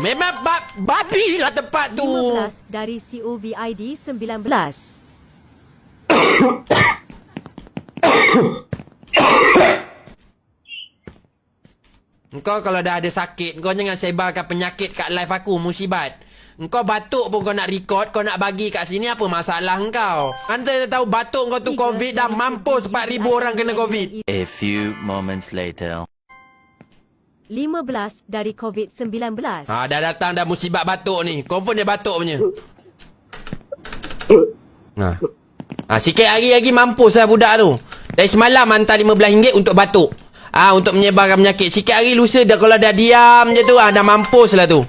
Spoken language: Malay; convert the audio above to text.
Memang babi lah tempat tu. 15 dari COVID 19. Engkau kalau dah ada sakit, kau jangan sebarkan penyakit kat live aku, musibat. Engkau batuk pun kau nak record, kau nak bagi kat sini, apa masalah engkau? Anda tahu batuk kau tu COVID dah mampus 4,000 orang kena COVID. A few moments later. 15 dari COVID 19. Dah datang dah musibat batuk ni. Confirm dia batuk punya. Sikit hari lagi mampus lah budak tu. Dari semalam hantar RM15 untuk batuk. Untuk menyebarkan penyakit. Sikit hari lusa dah, kalau dah diam je tu, dah mampus lah tu.